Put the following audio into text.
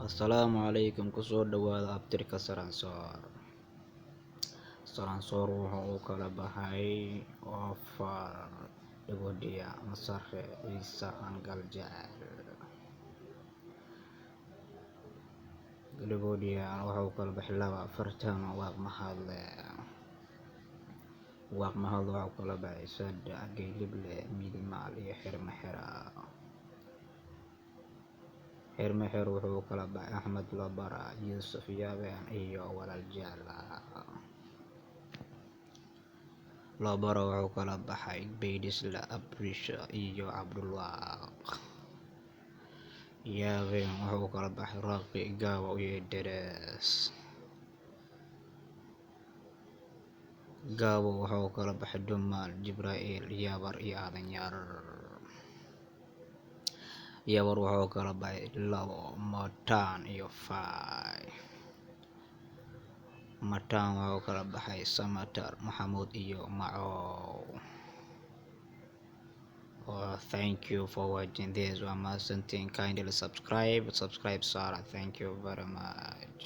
Assalaamu calaykum kusoo dhawaada abtirka Saransoor. Saransoor wuxuu u kala baxay afar dhagoodiya masare ciise angal jecel dhagoodiya wuxuu u kala baxay laba afartan waaq mahadle wuxuu u kala baxay saddex geelible midimaal iyo xirmaxer wuxuu u kala baxay axmed labara yuusuf yaabeen iyo walaal jecla labara wuxuu u kala baxay baydhisla abrisha iyo cabdulwaaq yaabeen wuxuu u kala baxay raaqi gaawa iyo deres gaawo wuxuu u kala baxay dhumaal jibraa'iil yabar iyo aadan yabar wuxuu u kala baxay labo mataan iyo fay mataan wuxuu u kala baxay samatar maxamuud iyo macow. Thank you for watching this. Kindly subscribe Sarah. Thank you very much.